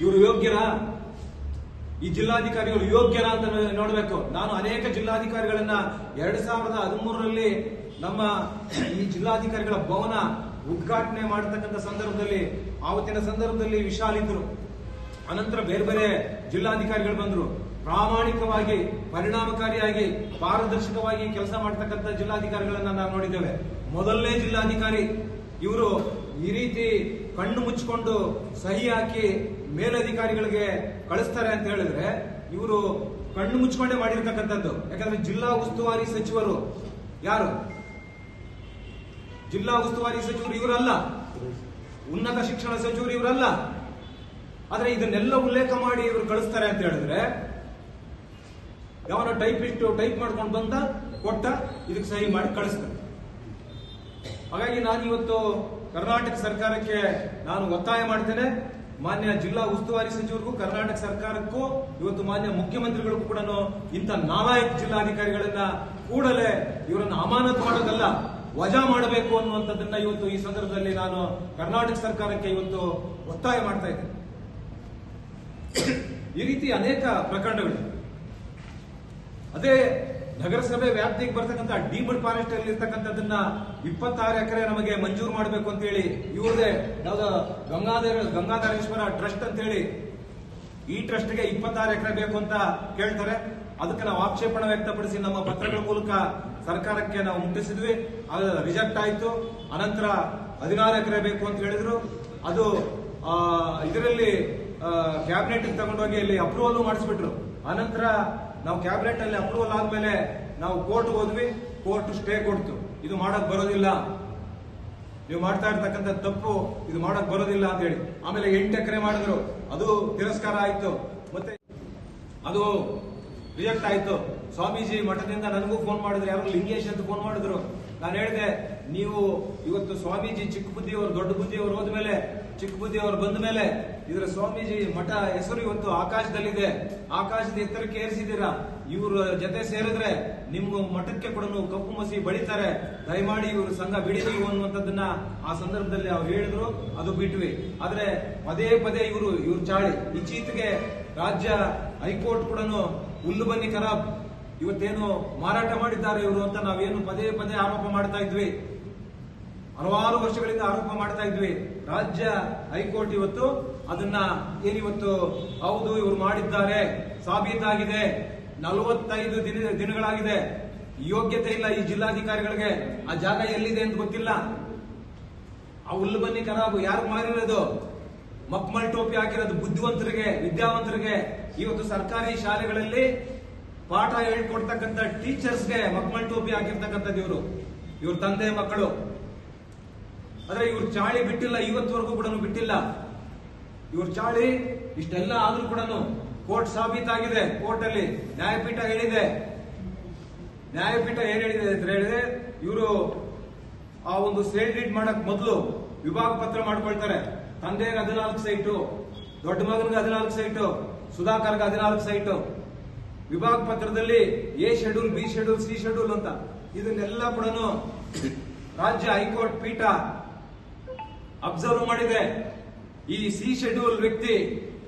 ಇವರು ಯೋಗ್ಯರಾ? ಈ ಜಿಲ್ಲಾಧಿಕಾರಿಗಳು ಯೋಗ್ಯರಾ ಅಂತ ನೋಡಬೇಕು. ನಾನು ಅನೇಕ ಜಿಲ್ಲಾಧಿಕಾರಿಗಳನ್ನ 2013ರಲ್ಲಿ ನಮ್ಮ ಈ ಜಿಲ್ಲಾಧಿಕಾರಿಗಳ ಭವನ ಉದ್ಘಾಟನೆ ಮಾಡತಕ್ಕಂಥ ಸಂದರ್ಭದಲ್ಲಿ, ಆವತ್ತಿನ ಸಂದರ್ಭದಲ್ಲಿ ವಿಶಾಲ್ ಇದ್ರು. ಅನಂತರ ಬೇರೆ ಬೇರೆ ಜಿಲ್ಲಾಧಿಕಾರಿಗಳು ಬಂದ್ರು. ಪ್ರಾಮಾಣಿಕವಾಗಿ, ಪರಿಣಾಮಕಾರಿಯಾಗಿ, ಪಾರದರ್ಶಕವಾಗಿ ಕೆಲಸ ಮಾಡತಕ್ಕಂಥ ಜಿಲ್ಲಾಧಿಕಾರಿಗಳನ್ನ ನಾವು ನೋಡಿದ್ದೇವೆ. ಮೊದಲನೇ ಜಿಲ್ಲಾಧಿಕಾರಿ ಇವರು ಈ ರೀತಿ ಕಣ್ಣು ಮುಚ್ಚಿಕೊಂಡು ಸಹಿ ಹಾಕಿ ಮೇಲಧಿಕಾರಿಗಳಿಗೆ ಕಳಿಸ್ತಾರೆ ಅಂತ ಹೇಳಿದ್ರೆ ಇವರು ಕಣ್ಣು ಮುಚ್ಕೊಂಡೇ ಮಾಡಿರ್ತಕ್ಕಂಥದ್ದು. ಯಾಕಂದ್ರೆ ಜಿಲ್ಲಾ ಉಸ್ತುವಾರಿ ಸಚಿವರು ಯಾರು? ಜಿಲ್ಲಾ ಉಸ್ತುವಾರಿ ಸಚಿವರು ಇವರಲ್ಲ, ಉನ್ನತ ಶಿಕ್ಷಣ ಸಚಿವರು ಇವರಲ್ಲ. ಆದ್ರೆ ಇದನ್ನೆಲ್ಲ ಉಲ್ಲೇಖ ಮಾಡಿ ಇವರು ಕಳಿಸ್ತಾರೆ ಅಂತ ಹೇಳಿದ್ರೆ ಯಾವನ ಟೈಪ್ ಮಾಡ್ಕೊಂಡು ಬಂದ ಕೊಟ್ಟ ಇದಕ್ಕೆ ಸಹಿ ಮಾಡಿ ಕಳಿಸ್ತಾರೆ. ಹಾಗಾಗಿ ನಾನು ಇವತ್ತು ಕರ್ನಾಟಕ ಸರ್ಕಾರಕ್ಕೆ ನಾನು ಒತ್ತಾಯ ಮಾಡ್ತೇನೆ. ಮಾನ್ಯ ಜಿಲ್ಲಾ ಉಸ್ತುವಾರಿ ಸಚಿವರಿಗೂ ಕರ್ನಾಟಕ ಸರ್ಕಾರಕ್ಕೂ ಇವತ್ತು ಮಾನ್ಯ ಮುಖ್ಯಮಂತ್ರಿಗಳಿಗೂ ಕೂಡ ಇಂಥ ನಾಲಾಯಕ ಜಿಲ್ಲಾಧಿಕಾರಿಗಳನ್ನ ಕೂಡಲೇ ಇವರನ್ನು ಅಮಾನತು ಮಾಡೋದಲ್ಲ, ವಜಾ ಮಾಡಬೇಕು ಅನ್ನುವಂಥದ್ದನ್ನ ಇವತ್ತು ಈ ಸಂದರ್ಭದಲ್ಲಿ ನಾನು ಕರ್ನಾಟಕ ಸರ್ಕಾರಕ್ಕೆ ಇವತ್ತು ಒತ್ತಾಯ ಮಾಡ್ತಾ ಇದ್ದೇನೆ. ಈ ರೀತಿ ಅನೇಕ ಪ್ರಕರಣಗಳು. ಅದೇ ನಗರಸಭೆ ವ್ಯಾಪ್ತಿಗೆ ಬರ್ತಕ್ಕಂಥ ಡೀಮ್ಡ್ ಫಾರೆಸ್ಟ್ ಅಲ್ಲಿ ಇರ್ತಕ್ಕಂಥದ್ದನ್ನ 26 ಎಕರೆ ನಮಗೆ ಮಂಜೂರು ಮಾಡಬೇಕು ಅಂತ ಹೇಳಿ ಇವ್ರದೇ ಯಾವ್ದು ಗಂಗಾಧರೇಶ್ವರ ಟ್ರಸ್ಟ್ ಅಂತ ಹೇಳಿ ಈ ಟ್ರಸ್ಟ್ಗೆ 26 ಎಕರೆ ಬೇಕು ಅಂತ ಕೇಳ್ತಾರೆ. ಅದಕ್ಕೆ ನಾವು ಆಕ್ಷೇಪಣೆ ವ್ಯಕ್ತಪಡಿಸಿ ನಮ್ಮ ಪತ್ರಗಳ ಮೂಲಕ ಸರ್ಕಾರಕ್ಕೆ ನಾವು ಮುಟ್ಟಿಸಿದ್ವಿ. ಅದು ರಿಜೆಕ್ಟ್ ಆಯ್ತು. ಅನಂತರ 16 ಎಕರೆ ಬೇಕು ಅಂತ ಹೇಳಿದ್ರು. ಅದು ಇದರಲ್ಲಿ ಕ್ಯಾಬಿನೆಟ್ ತಗೊಂಡೋಗಿ ಅಲ್ಲಿ ಅಪ್ರೂವಲ್ ಮಾಡಿಸ್ಬಿಟ್ರು. ಅನಂತರ ನಾವು ಕ್ಯಾಬಿನೆಟ್ ಅಲ್ಲಿ ಅಪ್ರೂವಲ್ ಆದ್ಮೇಲೆ ನಾವು ಕೋರ್ಟ್ ಹೋದ್ವಿ. ಕೋರ್ಟ್ ಸ್ಟೇ ಕೊಡ್ತು. ಇದು ಮಾಡಕ್ ಬರೋದಿಲ್ಲ, ನೀವು ಮಾಡ್ತಾ ಇರ್ತಕ್ಕಂಥ ತಪ್ಪು, ಇದು ಮಾಡಕ್ ಬರೋದಿಲ್ಲ ಅಂತ ಹೇಳಿ. ಆಮೇಲೆ 8 ಎಕರೆ ಮಾಡಿದ್ರು, ಅದು ತಿರಸ್ಕಾರ ಆಯ್ತು. ಮತ್ತೆ ಅದು ರಿಜೆಕ್ಟ್ ಆಯ್ತು. ಸ್ವಾಮೀಜಿ ಮಠದಿಂದ ನನಗೂ ಫೋನ್ ಮಾಡಿದ್ರು, ಯಾರು ಲಿಂಗೇಶ್ ಅಂತ ಫೋನ್ ಮಾಡಿದ್ರು. ನಾನು ಹೇಳಿದೆ, ನೀವು ಇವತ್ತು ಸ್ವಾಮೀಜಿ ಚಿಕ್ಕ ಬುದ್ಧಿಯವರು ದೊಡ್ಡ ಬುದ್ಧಿಯವರು ಹೋದ್ಮೇಲೆ, ಚಿಕ್ಕ ಬುದ್ಧಿಯವರು ಬಂದ ಮೇಲೆ ಇದರ ಸ್ವಾಮೀಜಿ ಮಠ ಹೆಸರು ಇವತ್ತು ಆಕಾಶದಲ್ಲಿದೆ, ಆಕಾಶದ ಎತ್ತರಕ್ಕೆ ಏರಿಸಿದ್ದೀರಾ. ಇವ್ರ ಜೊತೆ ಸೇರಿದ್ರೆ ನಿಮ್ಮ ಮಠಕ್ಕೆ ಕೂಡ ಕಪ್ಪು ಮಸಿ ಬಳಿತಾರೆ, ದಯಮಾಡಿ ಇವರು ಸಂಘ ಬಿಡಿ ನೀವು ಅನ್ನುವಂಥದ್ದನ್ನ ಆ ಸಂದರ್ಭದಲ್ಲಿ ಅವ್ರು ಹೇಳಿದ್ರು. ಅದು ಬಿಟ್ವಿ. ಆದ್ರೆ ಪದೇ ಪದೇ ಇವ್ರ ಚಾಳಿ ಇತ್ತೀಚೆಗೆ ರಾಜ್ಯ ಹೈಕೋರ್ಟ್ ಕೂಡ ಹುಲ್ಲು ಬನ್ನಿ ಖರಾಬ್ ಇವತ್ತೇನು ಮಾರಾಟ ಮಾಡಿದ್ದಾರೆ ಇವರು ಅಂತ ನಾವೇನು ಪದೇ ಪದೇ ಆರೋಪ ಮಾಡ್ತಾ ಇದ್ವಿ, ಹಲವಾರು ವರ್ಷಗಳಿಂದ ಆರೋಪ ಮಾಡ್ತಾ ಇದ್ವಿ. ರಾಜ್ಯ ಹೈಕೋರ್ಟ್ ಇವತ್ತು ಅದನ್ನ ಏನಿವತ್ತು ಹೌದು ಇವರು ಮಾಡಿದ್ದಾರೆ, ಸಾಬೀತಾಗಿದೆ. 45 ದಿನಗಳಾಗಿದೆ. ಯೋಗ್ಯತೆ ಇಲ್ಲ ಈ ಜಿಲ್ಲಾಧಿಕಾರಿಗಳಿಗೆ. ಆ ಜಾಗ ಎಲ್ಲಿದೆ ಅಂತ ಗೊತ್ತಿಲ್ಲ. ಆ ಹುಲ್ಲು ಬನ್ನಿ ಖರಾಬು ಯಾರು ಮಾರಿರೋದು? ಮಕ್ಮಲ್ ಟೋಪಿ ಹಾಕಿರೋದು ಬುದ್ಧಿವಂತರಿಗೆ, ವಿದ್ಯಾವಂತರಿಗೆ. ಇವತ್ತು ಸರ್ಕಾರಿ ಶಾಲೆಗಳಲ್ಲಿ ಪಾಠ ಹೇಳ್ಕೊಡ್ತಕ್ಕಂಥ ಟೀಚರ್ಸ್ಗೆ ಮಕ್ಮಲ್ ಟೋಪಿ ಹಾಕಿರ್ತಕ್ಕಂಥದ್ದು ಇವ್ರ ತಂದೆ ಮಕ್ಕಳು. ಆದ್ರೆ ಇವ್ರ ಚಾಳಿ ಬಿಟ್ಟಿಲ್ಲ, ಇವತ್ತವರೆಗೂ ಕೂಡ ಬಿಟ್ಟಿಲ್ಲ. ಇವ್ರ ಚಾಳಿ ಇಷ್ಟೆಲ್ಲ ಆದ್ರೂ ಕೂಡ ಕೋರ್ಟ್ ಸಾಬೀತಾಗಿದೆ. ಕೋರ್ಟ್ ಅಲ್ಲಿ ನ್ಯಾಯಪೀಠ ಹೇಳಿದೆ. ನ್ಯಾಯಪೀಠ ಏನ್ ಹೇಳಿದೆ ಅಂತ ಹೇಳಿದ್ರೆ, ಇವರು ಆ ಒಂದು ಸೇಲ್ ಡೀಡ್ ಮಾಡಕ್ ಮೊದಲು ವಿಭಾಗ ಪತ್ರ ಮಾಡ್ಕೊಳ್ತಾರೆ. ತಂದೆಗೆ 14 ಸೈಟು, ದೊಡ್ಡ ಮಗನಿಗೆ 14 ಸೈಟು, ಸುಧಾಕರ್ಗೆ 14 ಸೈಟು. ವಿಭಾಗ ಪತ್ರದಲ್ಲಿ A schedule, B schedule, C schedule ಅಂತ ಇದನ್ನೆಲ್ಲ ಕೂಡ ರಾಜ್ಯ ಹೈಕೋರ್ಟ್ ಪೀಠ ಅಬ್ಸರ್ವ್ ಮಾಡಿದೆ. ಈ ಸಿ ಶೆಡ್ಯೂಲ್ ವ್ಯಕ್ತಿ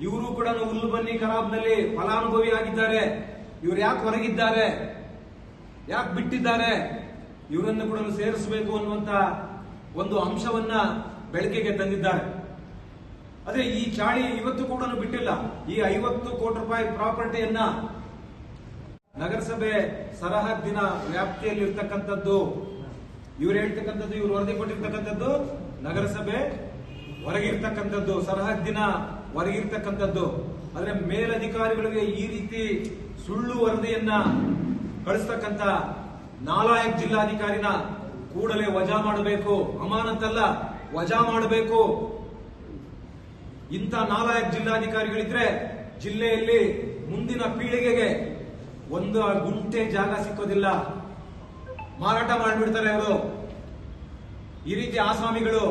ಇವರು ಕೂಡ ಹುಲ್ಲು ಬನ್ನಿ ಖರಾಬ್ನಲ್ಲಿ ಫಲಾನುಭವಿ ಆಗಿದ್ದಾರೆ. ಇವರು ಯಾಕೆ ಹೊರಗಿದ್ದಾರೆ, ಯಾಕೆ ಬಿಟ್ಟಿದ್ದಾರೆ, ಇವರನ್ನು ಕೂಡ ಸೇರಿಸಬೇಕು ಅನ್ನುವಂತ ಒಂದು ಅಂಶವನ್ನ ಬೆಳಕಿಗೆ ತಂದಿದ್ದಾರೆ. ಆದ್ರೆ ಈ ಚಾಳಿ ಇವತ್ತು ಕೂಡ ಬಿಟ್ಟಿಲ್ಲ. ಈ 50 ಕೋಟಿ ರೂಪಾಯಿ ಪ್ರಾಪರ್ಟಿಯನ್ನ ನಗರಸಭೆ ಸರಹದ್ದಿನ ವ್ಯಾಪ್ತಿಯಲ್ಲಿ ಇರ್ತಕ್ಕಂಥದ್ದು ಇವ್ರು ಹೇಳ್ತಕ್ಕಂಥದ್ದು, ಇವ್ರು ವರದಿ ಕೊಟ್ಟಿರ್ತಕ್ಕಂಥದ್ದು ನಗರಸಭೆ ಹೊರಗಿರ್ತಕ್ಕಂಥದ್ದು, ಸರಹದ್ದಿನ ಹೊರಗಿರ್ತಕ್ಕಂಥದ್ದು. ಆದ್ರೆ ಮೇಲಧಿಕಾರಿಗಳಿಗೆ ಈ ರೀತಿ ಸುಳ್ಳು ವರದಿಯನ್ನ ಕಳಿಸ್ತಕ್ಕಂಥ ನಾಲಾಯಕ್ ಜಿಲ್ಲಾಧಿಕಾರಿನ ಕೂಡಲೇ ವಜಾ ಮಾಡಬೇಕು. ಅಮಾನತಲ್ಲ, ವಜಾ ಮಾಡಬೇಕು. ಇಂಥ ನಾಲಾಯಕ್ ಜಿಲ್ಲಾಧಿಕಾರಿಗಳಿದ್ರೆ ಜಿಲ್ಲೆಯಲ್ಲಿ ಮುಂದಿನ ಪೀಳಿಗೆಗೆ ಒಂದು ಗುಂಟೆ ಜಾಗ ಸಿಕ್ಕೋದಿಲ್ಲ, ಮಾರಾಟ ಮಾಡಿಬಿಡ್ತಾರೆ ಅವರು. ಈ ರೀತಿ ಆಸಾಮಿಗಳು.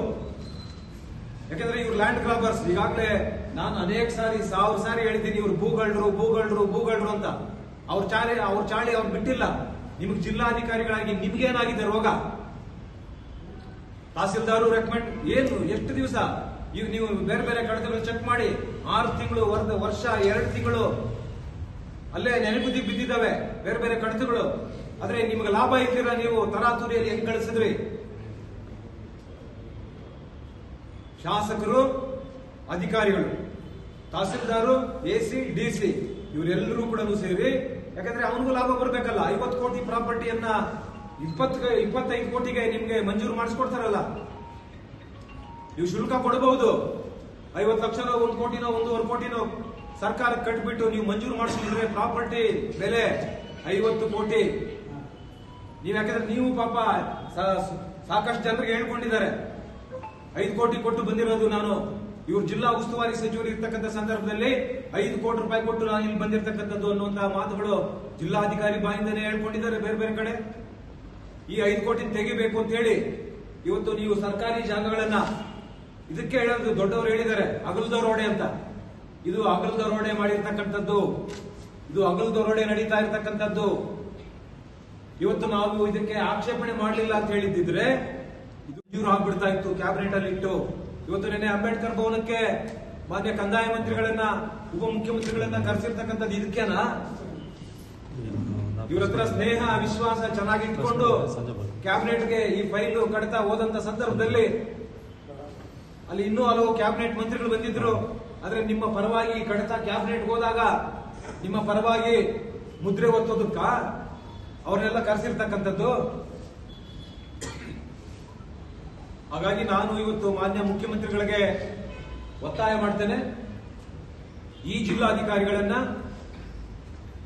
ಯಾಕಂದ್ರೆ ಇವ್ರು ಲ್ಯಾಂಡ್ ಗ್ರಾಬರ್ಸ್. ಈಗಾಗಲೇ ನಾನು ಅನೇಕ ಸಾರಿ 1000 ಸಾರಿ ಹೇಳಿದ್ದೀನಿ, ಇವ್ರು ಭೂಗಳ್ರು ಅಂತ. ಅವ್ರ ಚಾಳಿ ಅವ್ರು ಬಿಟ್ಟಿಲ್ಲ. ನಿಮ್ಗೆ ಜಿಲ್ಲಾಧಿಕಾರಿಗಳಾಗಿ ನಿಮ್ಗೇನಾಗಿದೆ ರೋಗ? ತಹಸೀಲ್ದಾರು ರೆಕಮೆಂಡ್ ಏನು ಎಷ್ಟು ದಿವಸ ಈಗ ನೀವು ಬೇರೆ ಬೇರೆ ಕಡತಗಳು ಚೆಕ್ ಮಾಡಿ 6 ತಿಂಗಳು ವರ್ಷ 2 ತಿಂಗಳು ಅಲ್ಲೇ ನೆನಗುದಿ ಬಿದ್ದಿದ್ದಾವೆ ಬೇರೆ ಬೇರೆ ಕಡತಗಳು. ಆದ್ರೆ ನಿಮ್ಗೆ ಲಾಭ ಇದ್ದೀರಾ, ನೀವು ತರಾತುರಿಯಲ್ಲಿ ಹೆಂಗ್ ಕಳಿಸಿದ್ರಿ? ಶಾಸಕರು, ಅಧಿಕಾರಿಗಳು, ತಹಸೀಲ್ದಾರು, ಎಸಿ, ಡಿಸಿ ಇವರೆಲ್ಲರೂ ಕೂಡ ಸೇರಿ, ಯಾಕಂದ್ರೆ ಅವನಿಗೂ ಲಾಭ ಬರ್ಬೇಕಲ್ಲ. 50 ಕೋಟಿ ಪ್ರಾಪರ್ಟಿಯನ್ನ 25 ಕೋಟಿಗೆ ನಿಮ್ಗೆ ಮಂಜೂರು ಮಾಡಿಸ್ಕೊಡ್ತಾರಲ್ಲ, ನೀವು ಶುಲ್ಕ ಕೊಡಬಹುದು. 50 ಲಕ್ಷನೋ 1 ಕೋಟಿನೋ 1.5 ಕೋಟಿನೋ ಸರ್ಕಾರಕ್ಕೆ ಕಟ್ಬಿಟ್ಟು ನೀವು ಮಂಜೂರು ಮಾಡಿಸ್ಕೊಂಡ್ರೆ ಪ್ರಾಪರ್ಟಿ ಬೆಲೆ 50 ಕೋಟಿ. ನೀವ್ ಯಾಕಂದ್ರೆ ನೀವು ಪಾಪ ಸಾಕಷ್ಟು ಜನರಿಗೆ ಹೇಳ್ಕೊಂಡಿದ್ದಾರೆ 5 ಕೋಟಿ ಕೊಟ್ಟು ಬಂದಿರೋದು ನಾನು. ಇವ್ರು ಜಿಲ್ಲಾ ಉಸ್ತುವಾರಿ ಸಚಿವರು ಇರ್ತಕ್ಕಂಥ ಸಂದರ್ಭದಲ್ಲಿ 5 ಕೋಟಿ ರೂಪಾಯಿ ಕೊಟ್ಟು ನಾನು ಇಲ್ಲಿ ಬಂದಿರತಕ್ಕಂಥದ್ದು ಅನ್ನುವಂತಹ ಮಾತುಗಳು ಜಿಲ್ಲಾಧಿಕಾರಿ ಬಾಯಿಂದನೇ ಹೇಳ್ಕೊಂಡಿದ್ದಾರೆ ಬೇರೆ ಬೇರೆ ಕಡೆ. ಈ 5 ಕೋಟಿ ತೆಗಿಬೇಕು ಅಂತ ಹೇಳಿ ಇವತ್ತು ನೀವು ಸರ್ಕಾರಿ ಜಾಗಗಳನ್ನ, ಇದಕ್ಕೆ ಹೇಳೋದು ದೊಡ್ಡವರು ಹೇಳಿದ್ದಾರೆ ಅಗಲದ ರೋಡೆ ಅಂತ. ಇದು ಅಗಲದ ರೋಡೆ ಮಾಡಿರ್ತಕ್ಕಂಥದ್ದು, ಇದು ಅಗಲದ ರೋಡೆ ನಡೀತಾ ಇರತಕ್ಕಂಥದ್ದು. ಇವತ್ತು ನಾವು ಇದಕ್ಕೆ ಆಕ್ಷೇಪಣೆ ಮಾಡಲಿಲ್ಲ ಅಂತ ಹೇಳಿದ್ರೆ ಇದು ಮಂಜೂರು ಆಗ್ಬಿಡ್ತಾ ಇತ್ತು ಕ್ಯಾಬಿನೆಟ್ ಅಲ್ಲಿ ಇಟ್ಟು. ಇವತ್ತು ನೆನ್ನೆ ಅಂಬೇಡ್ಕರ್ ಭವನಕ್ಕೆ ಮಾನ್ಯ ಕಂದಾಯ ಮಂತ್ರಿಗಳನ್ನ, ಉಪಮುಖ್ಯಮಂತ್ರಿಗಳನ್ನ ಕರೆಸಿರ್ತಕ್ಕಂಥದ್ದು ಇದಕ್ಕೇನಾ? ಇವ್ರ ಹತ್ರ ಸ್ನೇಹ ವಿಶ್ವಾಸ ಚೆನ್ನಾಗಿ ಇಟ್ಕೊಂಡು ಕ್ಯಾಬಿನೆಟ್ಗೆ ಈ ಫೈಲು ಕಡತ ಹೋದಂತ ಸಂದರ್ಭದಲ್ಲಿ ಅಲ್ಲಿ ಇನ್ನೂ ಹಲವು ಕ್ಯಾಬಿನೆಟ್ ಮಂತ್ರಿಗಳು ಬಂದಿದ್ರು. ಆದ್ರೆ ನಿಮ್ಮ ಪರವಾಗಿ ಕಡತ ಕ್ಯಾಬಿನೆಟ್ ಹೋದಾಗ ನಿಮ್ಮ ಪರವಾಗಿ ಮುದ್ರೆ ಒತ್ತೋದಕ್ಕ ಅವ್ರನ್ನೆಲ್ಲ ಕರೆಸಿರ್ತಕ್ಕಂಥದ್ದು. ಹಾಗಾಗಿ ನಾನು ಇವತ್ತು ಮಾನ್ಯ ಮುಖ್ಯಮಂತ್ರಿಗಳಿಗೆ ಒತ್ತಾಯ ಮಾಡ್ತೇನೆ, ಈ ಜಿಲ್ಲಾಧಿಕಾರಿಗಳನ್ನ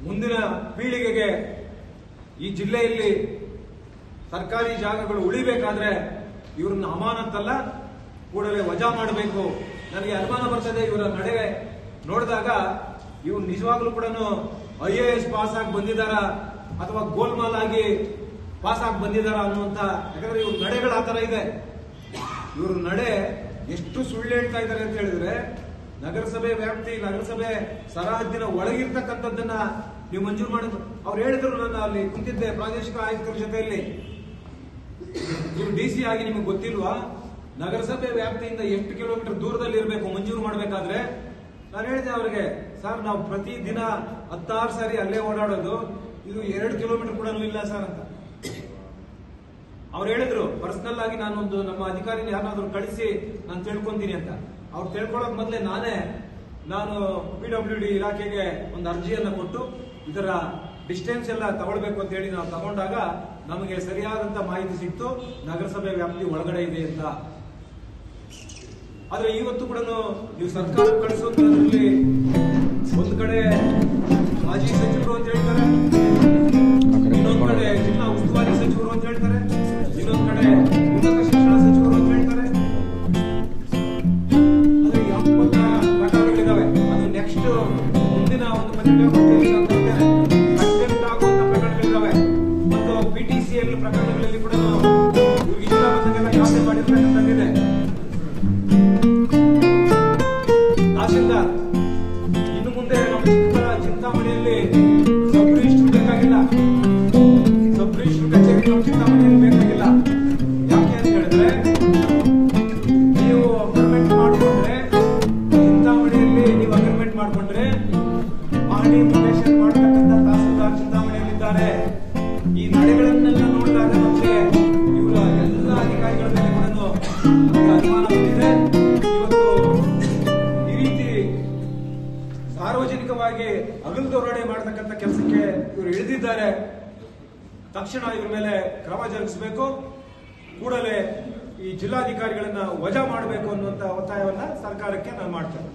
ಮುಂದಿನ ಪೀಳಿಗೆಗೆ ಈ ಜಿಲ್ಲೆಯಲ್ಲಿ ಸರ್ಕಾರಿ ಜಾಗಗಳು ಉಳಿಬೇಕಾದ್ರೆ ಇವ್ರನ್ನ ಅಮಾನತ್ತಲ್ಲ, ಕೂಡಲೇ ವಜಾ ಮಾಡಬೇಕು. ನನಗೆ ಅನುಮಾನ ಬರ್ತದೆ ಇವರ ನಡೆ ನೋಡಿದಾಗ, ಇವ್ರು ನಿಜವಾಗ್ಲೂ ಕೂಡ IAS ಪಾಸ್ ಆಗಿ ಬಂದಿದ್ದಾರ ಅಥವಾ ಗೋಲ್ಮಾಲ್ ಆಗಿ ಪಾಸ್ ಆಗಿ ಬಂದಿದ್ದಾರ ಅನ್ನುವಂತ. ಯಾಕಂದ್ರೆ ಇವ್ರ ನಡೆಗಳು ಆ ತರ ಇದೆ. ಇವ್ರ ನಡೆ ಎಷ್ಟು ಸುಳ್ಳು ಹೇಳ್ತಾ ಇದ್ದಾರೆ ಅಂತ ಹೇಳಿದ್ರೆ, ನಗರಸಭೆ ವ್ಯಾಪ್ತಿ, ನಗರಸಭೆ ಸರಹದ್ದಿನ ಒಳಗಿರ್ತಕ್ಕಂಥದ್ದನ್ನ ನೀವು ಮಂಜೂರು ಮಾಡಿದ್ರು. ಅವ್ರು ಹೇಳಿದ್ರು, ನಾನು ಅಲ್ಲಿ ಕುಂತಿದ್ದೆ ಪ್ರಾದೇಶಿಕ ಆಯುಕ್ತರ ಜೊತೆಯಲ್ಲಿ, ನೀವು DC ಆಗಿ ನಿಮಗೆ ಗೊತ್ತಿಲ್ವಾ ನಗರಸಭೆ ವ್ಯಾಪ್ತಿಯಿಂದ ಎಷ್ಟು ಕಿಲೋಮೀಟರ್ ದೂರದಲ್ಲಿ ಇರಬೇಕು ಮಂಜೂರು ಮಾಡಬೇಕಾದ್ರೆ? ನಾನು ಹೇಳಿದೆ ಅವರಿಗೆ, ಸರ್ ನಾವು ಪ್ರತಿ ದಿನ 16 ಸಾರಿ ಅಲ್ಲೇ ಓಡಾಡೋದು, ಇದು 2 ಕಿಲೋಮೀಟರ್ ಕೂಡ ಇಲ್ಲ ಸರ್ ಅಂತ. ಅವ್ರು ಹೇಳಿದ್ರು ಪರ್ಸನಲ್ ಆಗಿ ನಾನೊಂದು ನಮ್ಮ ಅಧಿಕಾರಿನ ಯಾರನ್ನಾದ್ರೂ ಕಳಿಸಿ ನಾನು ತಿಳ್ಕೊಂತೀನಿ ಅಂತ. ಅವ್ರು ತಿಳ್ಕೊಳ್ಳೋಕ್ ಮೊದಲೇ ನಾನು PWD ಇಲಾಖೆಗೆ ಒಂದು ಅರ್ಜಿಯನ್ನ ಕೊಟ್ಟು ಇದರ ಡಿಸ್ಟೆನ್ಸ್ ಎಲ್ಲ ತಗೊಳ್ಬೇಕು ಅಂತ ಹೇಳಿ ನಾವು ತಗೊಂಡಾಗ ನಮಗೆ ಸರಿಯಾದಂತ ಮಾಹಿತಿ ಸಿಕ್ತು, ನಗರಸಭೆ ವ್ಯಾಪ್ತಿ ಒಳಗಡೆ ಇದೆ ಅಂತ. ಆದ್ರೆ ಇವತ್ತು ಕೂಡ ನೀವು ಸರ್ಕಾರ ಕಳಿಸೋದ್ರಲ್ಲಿ ಒಂದು ಕಡೆ ಮಾಜಿ ಸಚಿವರು ಅಂತ ಹೇಳ್ತಾರೆ, ಇನ್ನೊಂದು ಕಡೆ ಜಿಲ್ಲಾ ಉಸ್ತುವಾರಿ ಸಚಿವರು ಅಂತ ಹೇಳ್ತಾರೆ, ಇನ್ನೊಂದು ಕಡೆ ಉನ್ನತ ಶಿಕ್ಷಣ ಸಚಿವರು ಅಂತ ಹೇಳ್ತಾರೆ. ಆದ್ರೆ ಯಾವ ಪ್ರಕರಣಗಳಿದಾವೆ, ಅದು ನೆಕ್ಸ್ಟ್ ಮುಂದಿನ ಒಂದು ಪತ್ರಿಕಾಗೋಷ್ಠಿಯಲ್ಲಿ ನಾನು ತರ್ತೇನೆ. ಅತ್ಯಂತ ಆಗುವಂತ ಪ್ರಕರಣಗಳಿದಾವೆ ಮತ್ತು PTCL ಪ್ರಕರಣಗಳಲ್ಲಿ ಕೂಡ ಇವ್ರಿಗೆ ಇಷ್ಟ ಬಂದಂಗೆಲ್ಲ ಖಾತೆ ಮಾಡಿರ್ತಕ್ಕಂಥದ್ದಿದೆ. ತಹಸೀಲ್ದಾರ್ ಇನ್ನು ಮುಂದೆ ನಮ್ಮ ಚಿಂತಾಮಣಿಯಲ್ಲಿ ಸಬ್ ರಿಜಿಸ್ಟ್ರು ಬೇಕಾಗಿಲ್ಲ, ಸಬ್ ರಿಜಿಸ್ಟ್ರು ಕಚೇರಿ ನಮ್ಮ ಚಿಂತಾಮಣಿಯಲ್ಲಿ ಬೇಕಾಗಿಲ್ಲ. ಯಾಕೆ ಅಂತ ಹೇಳಿದ್ರೆ, ನೀವು ಅಗ್ರಿಮೆಂಟ್ ಮಾಡಿಕೊಂಡ್ರೆ ಚಿಂತಾಮಣಿಯಲ್ಲಿ ನೀವು ಅಗ್ರಿಮೆಂಟ್ ಮಾಡಿಕೊಂಡ್ರೆ ಮಾಡಿ ಪ್ರವೇಶನ್ ಮಾಡತಕ್ಕಂಥ ತಹಸೀಲ್ದಾರ್ ಚಿಂತಾಮಣಿಯಲ್ಲಿದ್ದಾರೆ. ಈ ನಡೆಗಳನ್ನೆಲ್ಲ ನೋಡಿದಾಗ ನಮಗೆ ಇವರ ಎಲ್ಲ ಅಧಿಕಾರಿಗಳ ಮೇಲೆ ಕೂಡ ಅನುಮಾನ ಬಂದಿದೆ. ಇವತ್ತು ಈ ರೀತಿ ಸಾರ್ವಜನಿಕವಾಗಿ ಅಗಲದೊರಡೆ ಮಾಡತಕ್ಕಂಥ ಕೆಲಸಕ್ಕೆ ಇವರು ಇಳಿದಿದ್ದಾರೆ. ತಕ್ಷಣ ಇವರ ಮೇಲೆ ಕ್ರಮ ಜರುಗಿಸಬೇಕು, ಕೂಡಲೇ ಈ ಜಿಲ್ಲಾಧಿಕಾರಿಗಳನ್ನ ವಜಾ ಮಾಡಬೇಕು ಅನ್ನುವಂತ ಒತ್ತಾಯವನ್ನ ಸರ್ಕಾರಕ್ಕೆ ನಾನು ಮಾಡ್ತೇನೆ.